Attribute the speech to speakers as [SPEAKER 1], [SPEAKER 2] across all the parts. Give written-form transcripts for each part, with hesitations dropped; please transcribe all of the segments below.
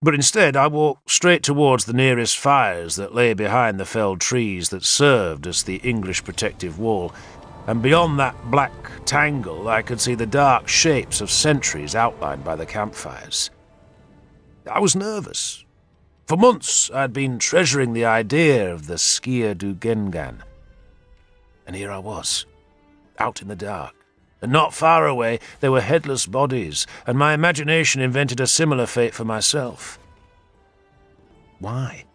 [SPEAKER 1] But instead I walked straight towards the nearest fires that lay behind the felled trees that served as the English protective wall, and beyond that black tangle I could see the dark shapes of sentries outlined by the campfires. I was nervous. For months I'd been treasuring the idea of the Skier du Gengan. And here I was, out in the dark. And not far away there were headless bodies, and my imagination invented a similar fate for myself. Why?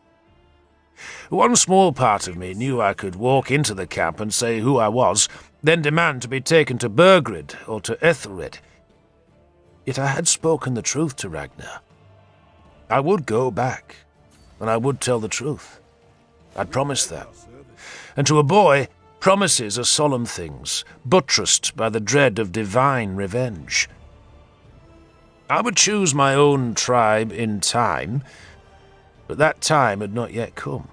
[SPEAKER 1] One small part of me knew I could walk into the camp and say who I was, then demand to be taken to Burgred or to Ethelred. Yet I had spoken the truth to Ragnar. I would go back, and I would tell the truth. I'd promised that. And to a boy, promises are solemn things, buttressed by the dread of divine revenge. I would choose my own tribe in time, but that time had not yet come.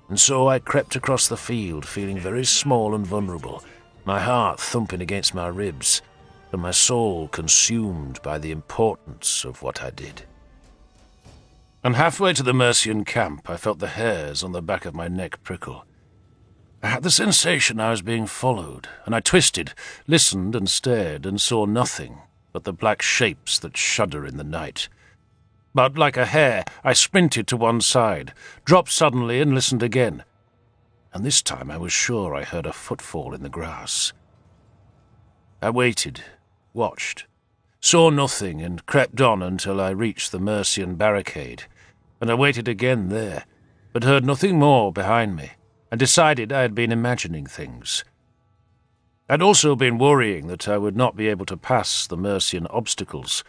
[SPEAKER 1] And so I crept across the field, feeling very small and vulnerable, my heart thumping against my ribs, and my soul consumed by the importance of what I did. And halfway to the Mercian camp, I felt the hairs on the back of my neck prickle. I had the sensation I was being followed, and I twisted, listened and stared, and saw nothing but the black shapes that shudder in the night. But like a hare, I sprinted to one side, dropped suddenly and listened again. And this time I was sure I heard a footfall in the grass. I waited, watched, saw nothing, and crept on until I reached the Mercian barricade, and I waited again there, but heard nothing more behind me, and decided I had been imagining things. I'd also been worrying that I would not be able to pass the Mercian obstacles,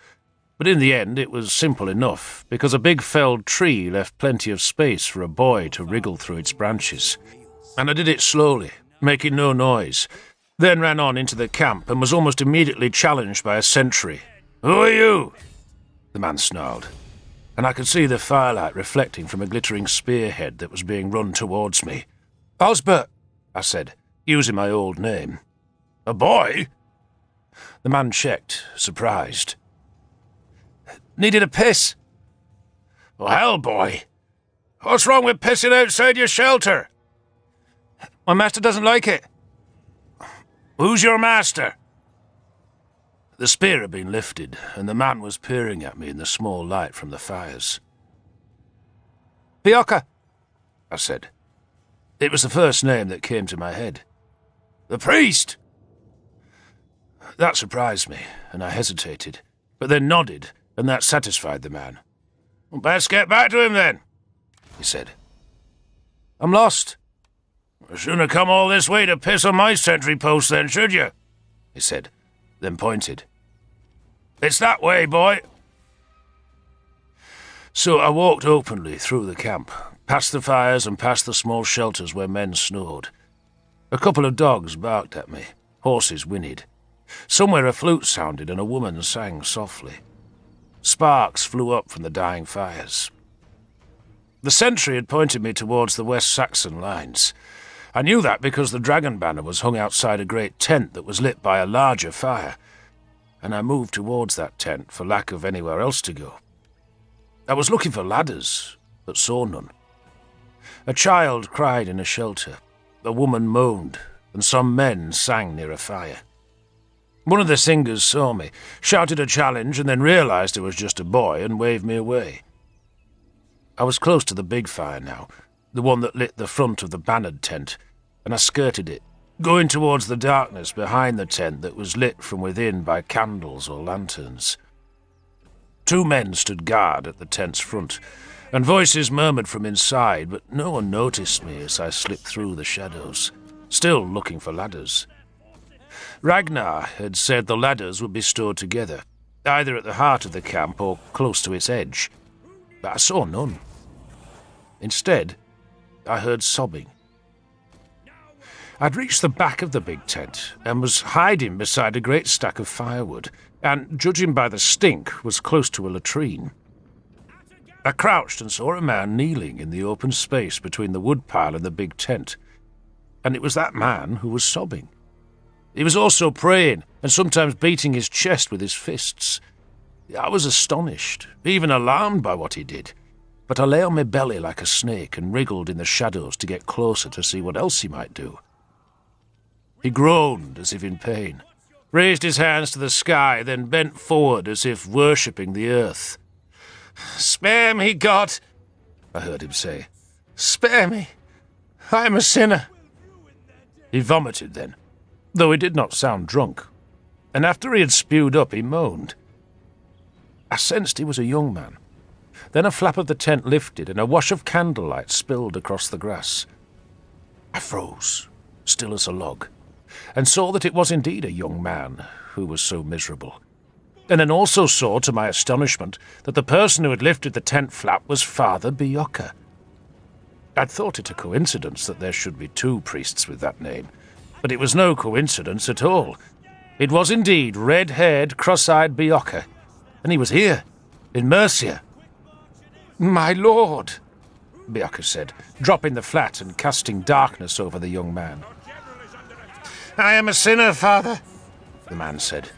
[SPEAKER 1] but in the end it was simple enough, because a big felled tree left plenty of space for a boy to wriggle through its branches, and I did it slowly, making no noise, then ran on into the camp and was almost immediately challenged by a sentry. "Who are you?" the man snarled, and I could see the firelight reflecting from a glittering spearhead that was being run towards me. "Osbert," I said, using my old name. "A boy?" The man checked, surprised. "Needed a piss." "Oh, hell, boy. What's wrong with pissing outside your shelter?" "My master doesn't like it." "Who's your master?" The spear had been lifted, and the man was peering at me in the small light from the fires. "Bjorka," I said. It was the first name that came to my head. "The priest?" That surprised me, and I hesitated, but then nodded, and that satisfied the man. "Best get back to him, then," he said. "I'm lost." "Shouldn't have come all this way to piss on my sentry post, then, should you?" he said, then pointed. "It's that way, boy." So I walked openly through the camp, past the fires and past the small shelters where men snored. A couple of dogs barked at me, horses whinnied. Somewhere a flute sounded and a woman sang softly. Sparks flew up from the dying fires. The sentry had pointed me towards the West Saxon lines. I knew that because the dragon banner was hung outside a great tent that was lit by a larger fire, and I moved towards that tent for lack of anywhere else to go. I was looking for ladders, but saw none. A child cried in a shelter, a woman moaned, and some men sang near a fire. One of the singers saw me, shouted a challenge, and then realized it was just a boy and waved me away. I was close to the big fire now, the one that lit the front of the bannered tent, and I skirted it, going towards the darkness behind the tent that was lit from within by candles or lanterns. Two men stood guard at the tent's front, and voices murmured from inside, but no one noticed me as I slipped through the shadows, still looking for ladders. Ragnar had said the ladders would be stored together, either at the heart of the camp or close to its edge, but I saw none. Instead, I heard sobbing. I'd reached the back of the big tent and was hiding beside a great stack of firewood, and, judging by the stink, was close to a latrine. I crouched and saw a man kneeling in the open space between the woodpile and the big tent, and it was that man who was sobbing. He was also praying, and sometimes beating his chest with his fists. I was astonished, even alarmed by what he did, but I lay on my belly like a snake and wriggled in the shadows to get closer to see what else he might do. He groaned as if in pain, raised his hands to the sky, then bent forward as if worshipping the earth. "Spare me, God," I heard him say. "Spare me. I am a sinner." He vomited then, though he did not sound drunk, and after he had spewed up, he moaned. I sensed he was a young man. Then a flap of the tent lifted, and a wash of candlelight spilled across the grass. I froze, still as a log, and saw that it was indeed a young man who was so miserable, and then also saw, to my astonishment, that the person who had lifted the tent flap was Father Bioka. I'd thought it a coincidence that there should be two priests with that name, but it was no coincidence at all. It was indeed red-haired, cross-eyed Bioka, and he was here, in Mercia. "My lord," Bioka said, dropping the flat and casting darkness over the young man. "I am a sinner, Father," the man said.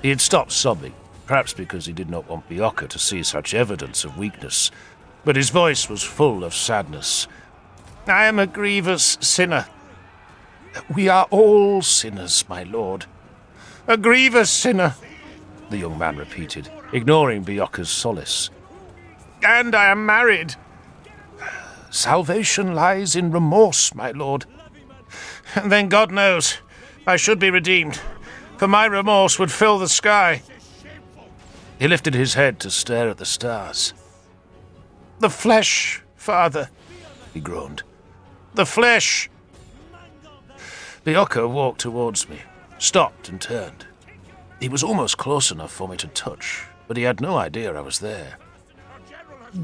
[SPEAKER 1] He had stopped sobbing, perhaps because he did not want Bioka to see such evidence of weakness, but his voice was full of sadness. "I am a grievous sinner." "We are all sinners, my lord." "A grievous sinner," the young man repeated, ignoring Bioka's solace. "And I am married." "Salvation lies in remorse, my lord." "Then God knows I should be redeemed, for my remorse would fill the sky." He lifted his head to stare at the stars. "The flesh, Father," he groaned. "The flesh." Bioka walked towards me, stopped and turned. He was almost close enough for me to touch, but he had no idea I was there.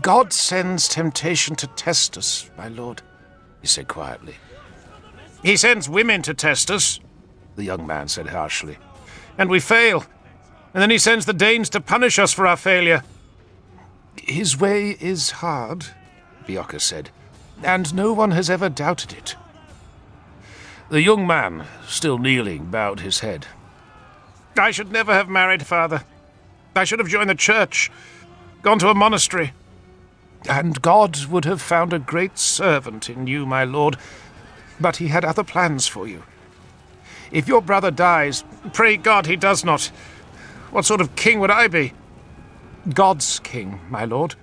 [SPEAKER 1] "God sends temptation to test us, my lord," he said quietly. "He sends women to test us," the young man said harshly. "And we fail. And then he sends the Danes to punish us for our failure." "His way is hard," Bioka said, "and no one has ever doubted it." The young man, still kneeling, bowed his head. "I should never have married, Father. I should have joined the church, gone to a monastery." "And God would have found a great servant in you, my lord, but he had other plans for you. If your brother dies, pray God he does not. What sort of king would I be?" "God's king, my lord."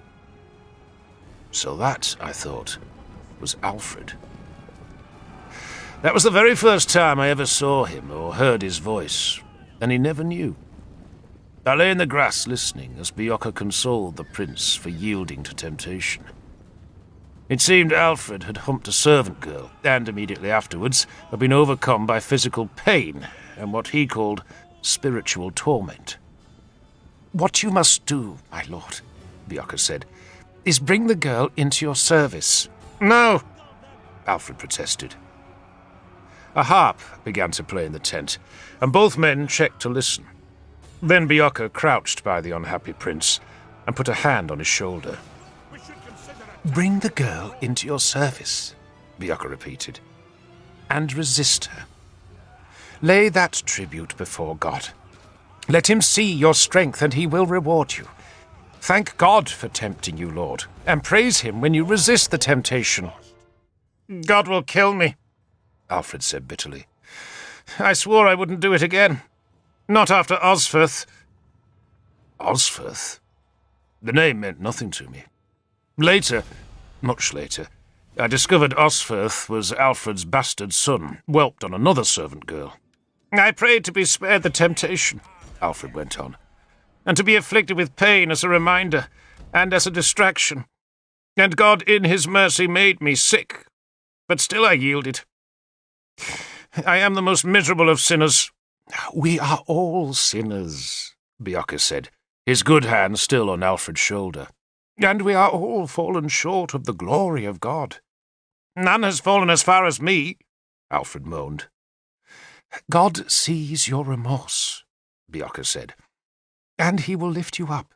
[SPEAKER 1] So that, I thought, was Alfred. That was the very first time I ever saw him or heard his voice, and he never knew. I lay in the grass listening as Bioka consoled the prince for yielding to temptation. It seemed Alfred had humped a servant girl, and immediately afterwards had been overcome by physical pain and what he called spiritual torment. "What you must do, my lord," Bioka said, "is bring the girl into your service." "No," Alfred protested. A harp began to play in the tent, and both men checked to listen. Then Bioka crouched by the unhappy prince and put a hand on his shoulder. "Bring the girl into your service," Bioka repeated, "and resist her. Lay that tribute before God. Let him see your strength, and he will reward you. Thank God for tempting you, Lord, and praise him when you resist the temptation." "God will kill me," Alfred said bitterly. "I swore I wouldn't do it again. Not after Osferth." Osferth? The name meant nothing to me. Later, much later, I discovered Osferth was Alfred's bastard son, whelped on another servant girl. "I prayed to be spared the temptation," Alfred went on, "and to be afflicted with pain as a reminder and as a distraction. And God in his mercy made me sick, but still I yielded. I am the most miserable of sinners." "We are all sinners," Bioka said, his good hand still on Alfred's shoulder. "And we are all fallen short of the glory of God." "None has fallen as far as me," Alfred moaned. "God sees your remorse," Bioka said, "and he will lift you up.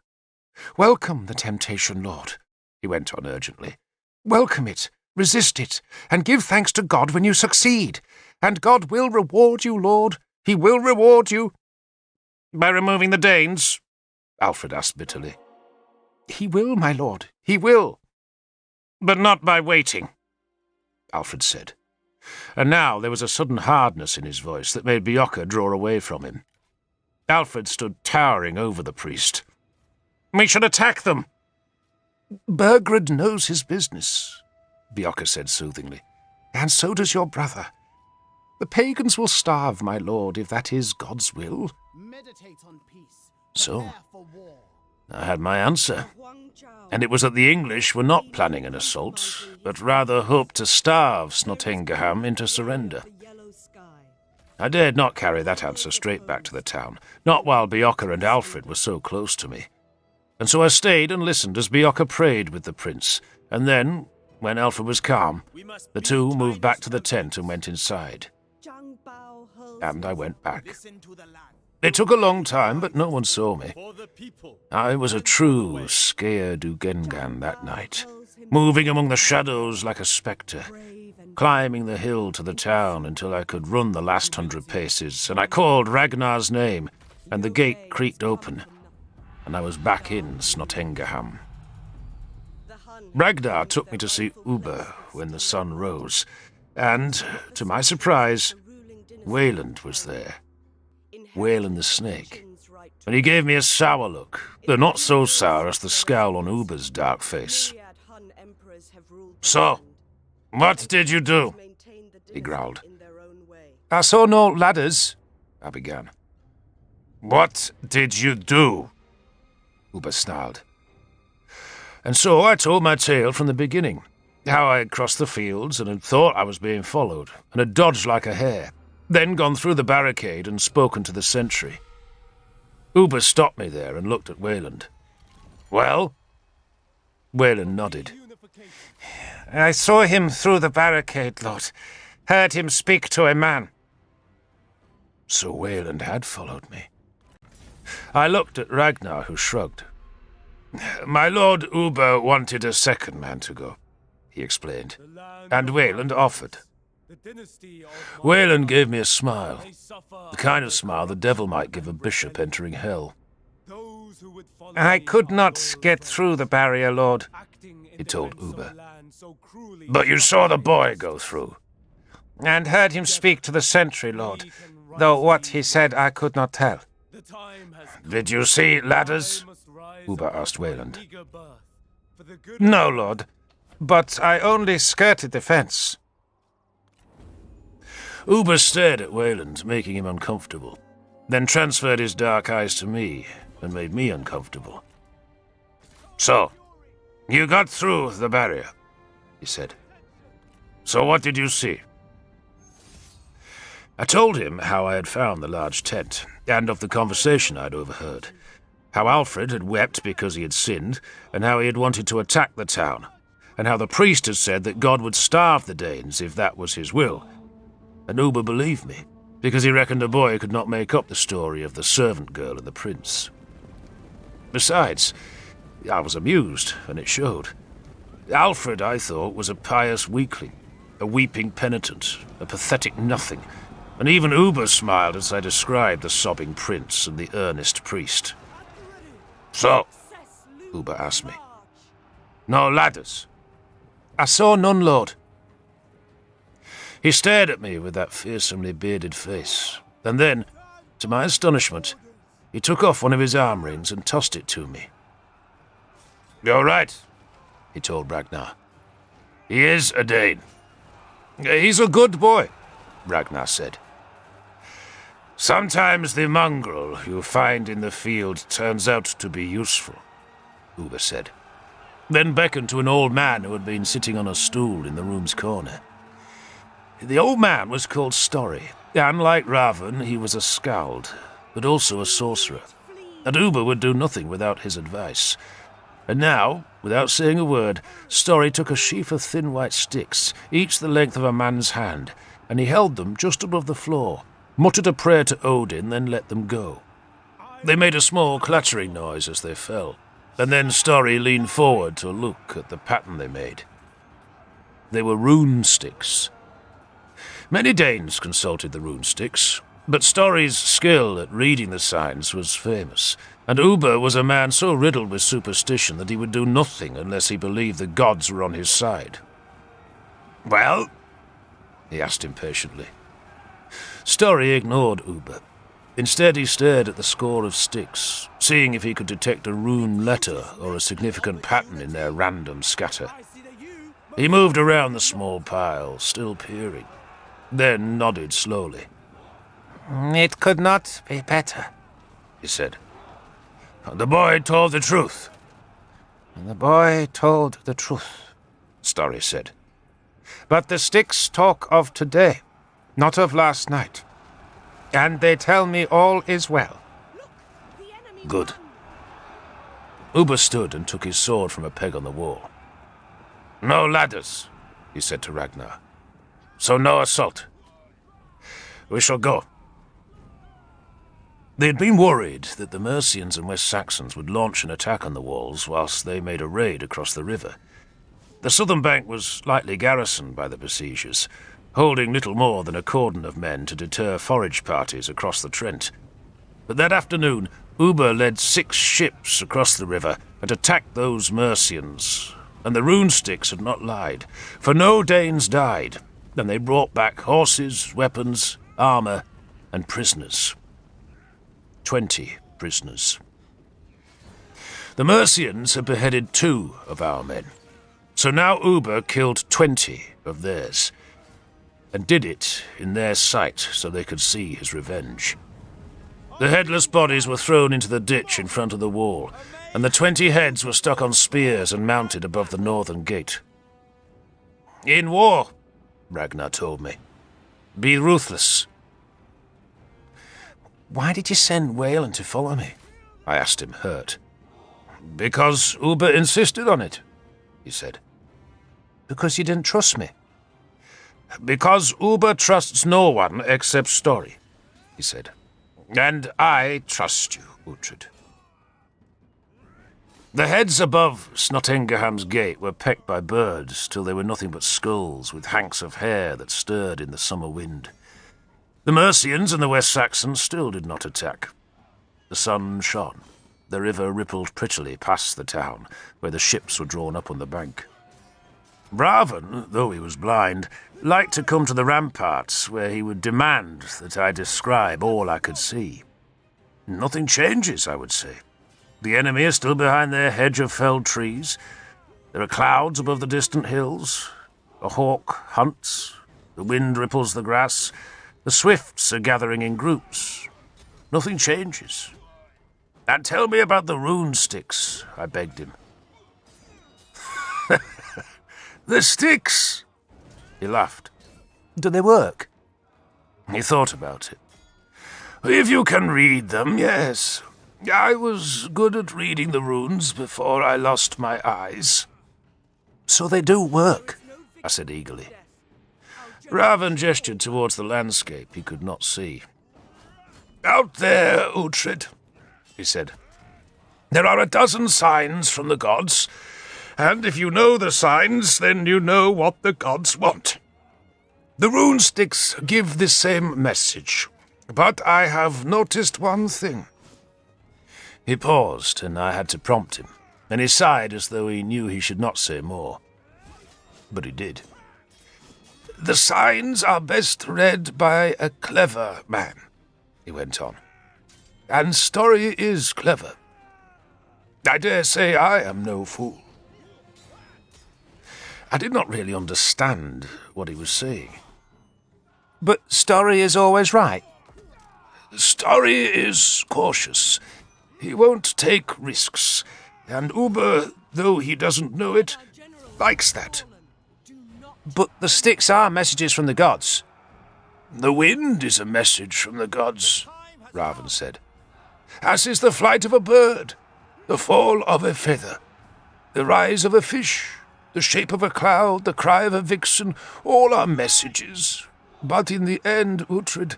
[SPEAKER 1] Welcome the temptation, Lord," he went on urgently. "Welcome it, resist it, and give thanks to God when you succeed. And God will reward you, Lord. He will reward you." "By removing the Danes?" Alfred asked bitterly.
[SPEAKER 2] He will, my lord, he will.
[SPEAKER 1] But not by waiting, Alfred said. And now there was a sudden hardness in his voice that made Bjorka draw away from him. Alfred stood towering over the priest. We should attack them.
[SPEAKER 2] Burgred knows his business, Bjorka said soothingly, and so does your brother. The pagans will starve, my lord, if that is God's will.
[SPEAKER 3] Meditate on peace.
[SPEAKER 1] So, I had my answer, and it was that the English were not planning an assault, but rather hoped to starve Snottingaham into surrender. I dared not carry that answer straight back to the town, not while Bjorka and Alfred were so close to me. And so I stayed and listened as Bjorka prayed with the prince, and then, when Alfred was calm, the two moved back to the tent and went inside. And I went back. It took a long time, but no one saw me. I was a true Skea Dugengan that night, moving among the shadows like a spectre, climbing the hill to the town until I could run the last 100 paces, and I called Ragnar's name, and the gate creaked open, and I was back in Snottingaham. Ragnar took me to see Uber when the sun rose, and, to my surprise, Wayland was there. Wayland the snake. And he gave me a sour look, though not so sour as the scowl on Uber's dark face. So, what did you do? He growled.
[SPEAKER 2] I saw no ladders,
[SPEAKER 1] I began. What did you do? Uber snarled. And so I told my tale from the beginning, how I had crossed the fields and had thought I was being followed, and had dodged like a hare, then gone through the barricade and spoken to the sentry. Uber stopped me there and looked at Wayland. Well? Wayland nodded.
[SPEAKER 2] I saw him through the barricade, lord. Heard him speak to a man.
[SPEAKER 1] So Wayland had followed me. I looked at Ragnar, who shrugged. My lord Uber wanted a second man to go, he explained, and Wayland offered. Wayland gave me a smile, the kind of smile the devil might give a bishop entering hell.
[SPEAKER 2] I could not get through the barrier, lord,
[SPEAKER 1] he told Uber. But you saw the boy go through.
[SPEAKER 2] And heard him speak to the sentry, lord, though what he said I could not tell.
[SPEAKER 1] Did you see ladders? Uber asked Wayland.
[SPEAKER 2] No, lord, but I only skirted the fence.
[SPEAKER 1] Uber stared at Wayland, making him uncomfortable, then transferred his dark eyes to me and made me uncomfortable. So, you got through the barrier, he said. So what did you see? I told him how I had found the large tent, and of the conversation I'd overheard. How Alfred had wept because he had sinned, and how he had wanted to attack the town, and how the priest had said that God would starve the Danes if that was his will. And Uber believed me, because he reckoned a boy could not make up the story of the servant girl and the prince. Besides, I was amused, and it showed. Alfred, I thought, was a pious weakling, a weeping penitent, a pathetic nothing, and even Uber smiled as I described the sobbing prince and the earnest priest. So, Uber asked me. No ladders?
[SPEAKER 2] I saw none, lord.
[SPEAKER 1] He stared at me with that fearsomely bearded face, and then, to my astonishment, he took off one of his arm rings and tossed it to me. You're right, he told Ragnar. He is a Dane. He's a good boy, Ragnar said. Sometimes the mongrel you find in the field turns out to be useful, Uber said, then beckoned to an old man who had been sitting on a stool in the room's corner. The old man was called Storry, and like Raven, he was a skald, but also a sorcerer, and Uber would do nothing without his advice. And now, without saying a word, Storry took a sheaf of thin white sticks, each the length of a man's hand, and he held them just above the floor, muttered a prayer to Odin, then let them go. They made a small clattering noise as they fell, and then Storry leaned forward to look at the pattern they made. They were rune sticks. Many Danes consulted the rune sticks, But Story's skill at reading the signs was famous, and Uber was a man so riddled with superstition that he would do nothing unless he believed the gods were on his side. "Well?" he asked impatiently. Story ignored Uber. Instead, he stared at the score of sticks, seeing if he could detect a rune letter or a significant pattern in their random scatter. He moved around the small pile, still peering, then nodded slowly.
[SPEAKER 2] "It could not be better,"
[SPEAKER 1] he said. "The boy told the truth."
[SPEAKER 2] "The boy told the truth," Story said. "But the sticks talk of today, not of last night. And they tell me all is well."
[SPEAKER 1] "Good." Uber stood and took his sword from a peg on the wall. "No ladders," he said to Ragnar. "So no assault. We shall go." They had been worried that the Mercians and West Saxons would launch an attack on the walls whilst they made a raid across the river. The southern bank was lightly garrisoned by the besiegers, holding little more than a cordon of men to deter forage parties across the Trent. But that afternoon, Uber led 6 ships across the river and attacked those Mercians, and the rune sticks had not lied, for no Danes died, and they brought back horses, weapons, armour, and prisoners. 20 prisoners. The Mercians had beheaded 2 of our men, so now Uber killed 20 of theirs, and did it in their sight so they could see his revenge. The headless bodies were thrown into the ditch in front of the wall, and the 20 heads were stuck on spears and mounted above the northern gate. "In war," Ragnar told me, "be ruthless."
[SPEAKER 2] "Why did you send Wayland to follow me?" I asked him, hurt.
[SPEAKER 1] "Because Uber insisted on it," he said.
[SPEAKER 2] "Because you didn't trust me?"
[SPEAKER 1] "Because Uber trusts no one except Story," he said. "And I trust you, Uhtred." The heads above Snottingerham's gate were pecked by birds till they were nothing but skulls with hanks of hair that stirred in the summer wind. The Mercians and the West Saxons still did not attack. The sun shone. The river rippled prettily past the town, where the ships were drawn up on the bank. Raven, though he was blind, liked to come to the ramparts, where he would demand that I describe all I could see. "Nothing changes," I would say. "The enemy is still behind their hedge of felled trees. There are clouds above the distant hills. A hawk hunts. The wind ripples the grass. The swifts are gathering in groups. Nothing changes." "And tell me about the rune sticks," I begged him. "The sticks?" He laughed.
[SPEAKER 2] "Do they work?"
[SPEAKER 1] He thought about it. "If you can read them, yes. I was good at reading the runes before I lost my eyes."
[SPEAKER 2] "So they do work?"
[SPEAKER 1] I said eagerly. Raven gestured towards the landscape he could not see. "Out there, Uhtred," he said. "There are 12 signs from the gods, and if you know the signs, then you know what the gods want. The rune sticks give the same message, but I have noticed one thing." He paused, and I had to prompt him, and he sighed as though he knew he should not say more. But he did. "The signs are best read by a clever man," he went on. "And Story is clever. I dare say I am no fool." I did not really understand what he was saying.
[SPEAKER 2] "But Story is always right?"
[SPEAKER 1] "Story is cautious. He won't take risks, and Uber, though he doesn't know it, likes that."
[SPEAKER 2] "But the sticks are messages from the gods."
[SPEAKER 1] "The wind is a message from the gods," Raven said. "As is the flight of a bird, the fall of a feather, the rise of a fish, the shape of a cloud, the cry of a vixen, all are messages. But in the end, Uhtred,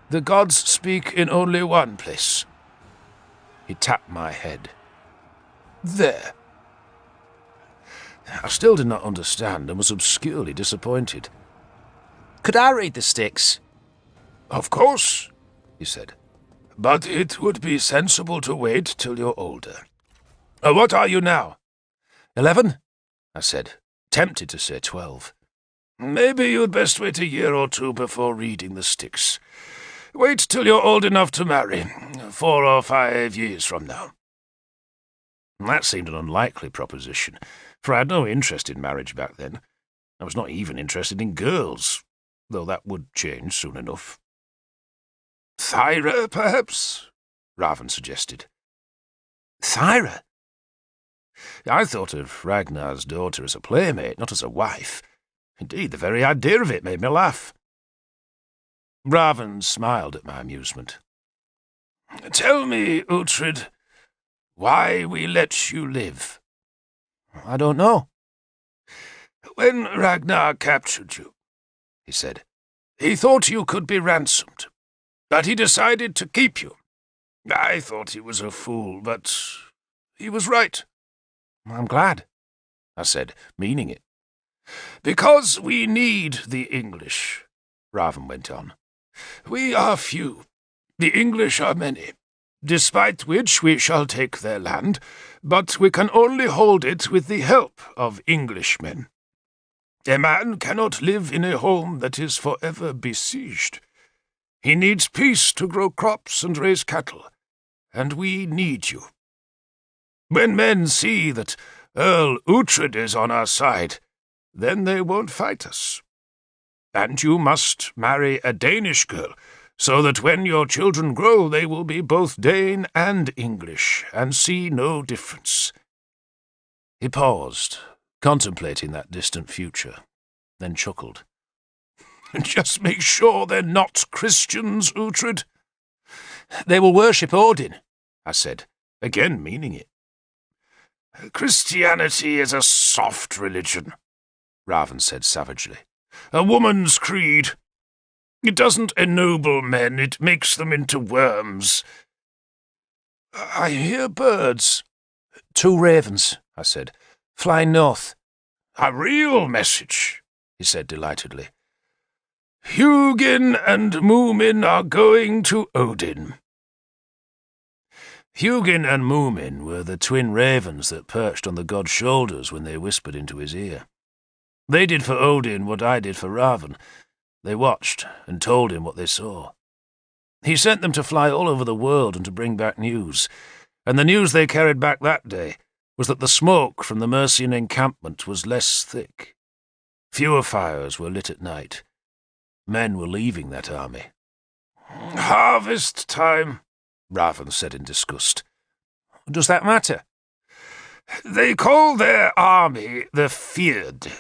[SPEAKER 1] the gods speak in only one place." He tapped my head. "There." I still did not understand and was obscurely disappointed.
[SPEAKER 2] "Could I read the sticks?"
[SPEAKER 1] "Of course," he said. But it would be sensible to wait till you're older. What are you now? 11? I said, tempted to say 12. Maybe you'd best wait a year or two before reading the Styx. Wait till you're old enough to marry, 4 or 5 years from now. That seemed an unlikely proposition, for I had no interest in marriage back then. I was not even interested in girls, though that would change soon enough. Thyra, perhaps? Raven suggested. Thyra? I thought of Ragnar's daughter as a playmate, not as a wife. Indeed, the very idea of it made me laugh. Raven smiled at my amusement. Tell me, Uhtred, why we let you live. I don't know. When Ragnar captured you, he said, he thought you could be ransomed, but he decided to keep you. I thought he was a fool, but he was right. I'm glad, I said, meaning it. Because we need the English, Raven went on. We are few, the English are many, despite which we shall take their land, but we can only hold it with the help of Englishmen. A man cannot live in a home that is forever besieged. He needs peace to grow crops and raise cattle, and we need you. When men see that Earl Uhtred is on our side, then they won't fight us. And you must marry a Danish girl, so that when your children grow they will be both Dane and English, and see no difference. He paused, contemplating that distant future, then chuckled. Just make sure they're not Christians, Uhtred. They will worship Odin, I said, again meaning it. Christianity is a soft religion, Raven said savagely. A woman's creed. It doesn't ennoble men, it makes them into worms. I hear birds. 2 ravens, I said, flying north. A real message, he said delightedly. Hugin and Moomin are going to Odin. Hugin and Moomin were the twin ravens that perched on the god's shoulders when they whispered into his ear. They did for Odin what I did for Raven. They watched and told him what they saw. He sent them to fly all over the world and to bring back news, and the news they carried back that day was that the smoke from the Mercian encampment was less thick. Fewer fires were lit at night. Men were leaving that army. Harvest time, Raven said in disgust. Does that matter? They call their army the Feared,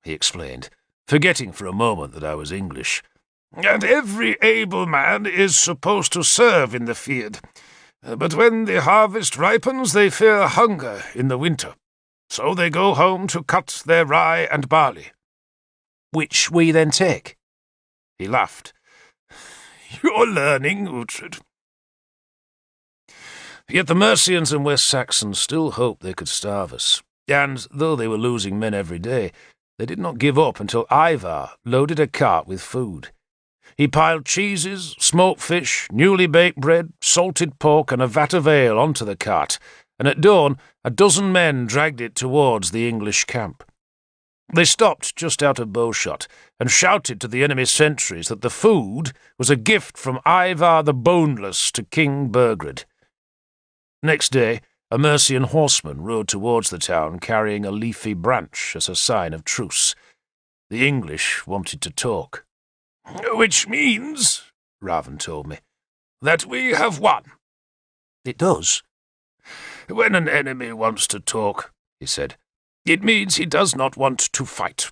[SPEAKER 1] he explained, forgetting for a moment that I was English. And every able man is supposed to serve in the Feared. But when the harvest ripens, they fear hunger in the winter. So they go home to cut their rye and barley. Which we then take? He laughed. You're learning, Uhtred. Yet the Mercians and West Saxons still hoped they could starve us, and though they were losing men every day, they did not give up until Ivar loaded a cart with food. He piled cheeses, smoked fish, newly baked bread, salted pork, and a vat of ale onto the cart, and at dawn 12 men dragged it towards the English camp. They stopped just out of bowshot and shouted to the enemy sentries that the food was a gift from Ivar the Boneless to King Burgred. Next day, a Mercian horseman rode towards the town carrying a leafy branch as a sign of truce. The English wanted to talk. Which means, Raven told me, that we have won. It does. When an enemy wants to talk, he said, it means he does not want to fight.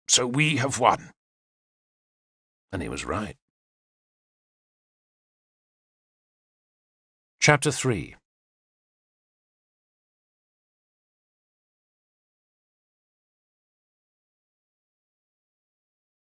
[SPEAKER 1] So we have won. And he was right. Chapter 3.